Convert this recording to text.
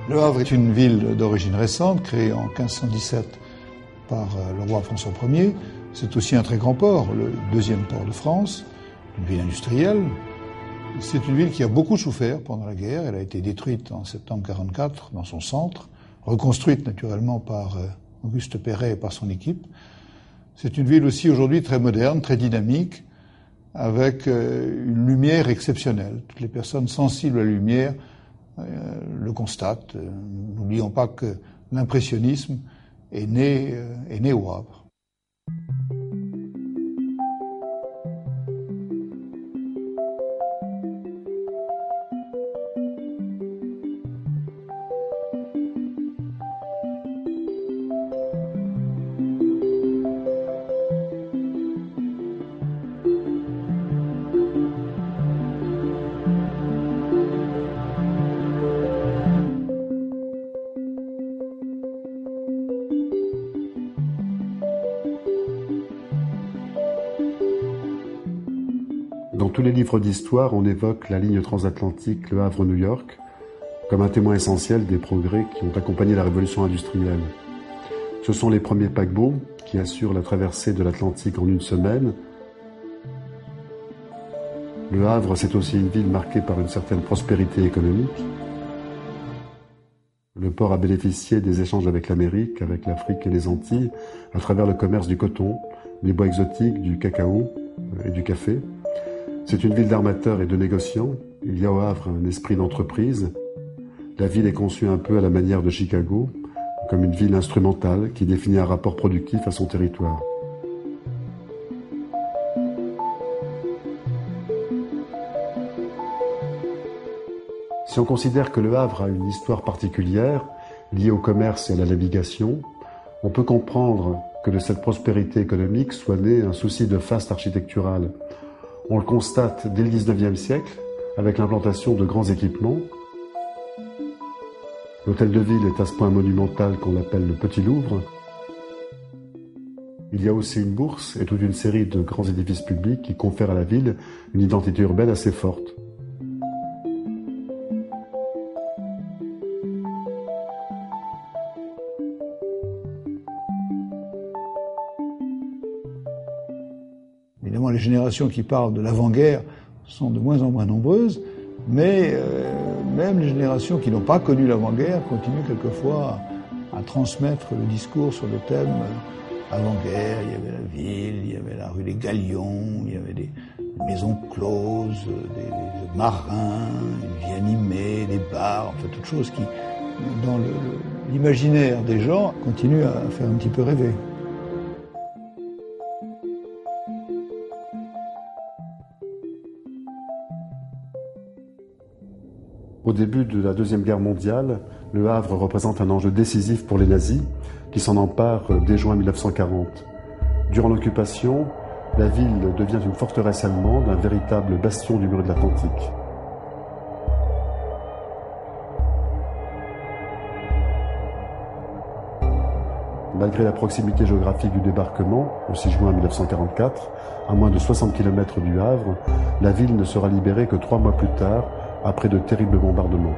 Le Havre est une ville d'origine récente, créée en 1517 par le roi François Ier. C'est aussi un très grand port, le deuxième port de France, une ville industrielle. C'est une ville qui a beaucoup souffert pendant la guerre. Elle a été détruite en septembre 1944 dans son centre, reconstruite naturellement par Auguste Perret et par son équipe. C'est une ville aussi aujourd'hui très moderne, très dynamique, avec une lumière exceptionnelle. Toutes les personnes sensibles à la lumière le constatent. N'oublions pas que l'impressionnisme est né au Havre. Dans tous les livres d'histoire, on évoque la ligne transatlantique Le Havre-New York comme un témoin essentiel des progrès qui ont accompagné la révolution industrielle. Ce sont les premiers paquebots qui assurent la traversée de l'Atlantique en une semaine. Le Havre, c'est aussi une ville marquée par une certaine prospérité économique. Le port a bénéficié des échanges avec l'Amérique, avec l'Afrique et les Antilles, à travers le commerce du coton, des bois exotiques, du cacao et du café. C'est une ville d'armateurs et de négociants. Il y a au Havre un esprit d'entreprise. La ville est conçue un peu à la manière de Chicago, comme une ville instrumentale qui définit un rapport productif à son territoire. Si on considère que Le Havre a une histoire particulière, liée au commerce et à la navigation, on peut comprendre que de cette prospérité économique soit né un souci de faste architectural. On le constate dès le XIXe siècle, avec l'implantation de grands équipements. L'hôtel de ville est à ce point monumental qu'on l'appelle le Petit Louvre. Il y a aussi une bourse et toute une série de grands édifices publics qui confèrent à la ville une identité urbaine assez forte. Évidemment, les générations qui parlent de l'avant-guerre sont de moins en moins nombreuses, mais même les générations qui n'ont pas connu l'avant-guerre continuent quelquefois à transmettre le discours sur le thème avant-guerre. Il y avait la ville, il y avait la rue des Galions, il y avait des maisons closes, des marins, une vie animée, des bars, enfin toutes choses qui, dans l'imaginaire des gens, continuent à faire un petit peu rêver. Au début de la Deuxième Guerre mondiale, Le Havre représente un enjeu décisif pour les nazis, qui s'en emparent dès juin 1940. Durant l'occupation, la ville devient une forteresse allemande, un véritable bastion du mur de l'Atlantique. Malgré la proximité géographique du débarquement, le 6 juin 1944, à moins de 60 km du Havre, La ville ne sera libérée que 3 mois plus tard, après de terribles bombardements.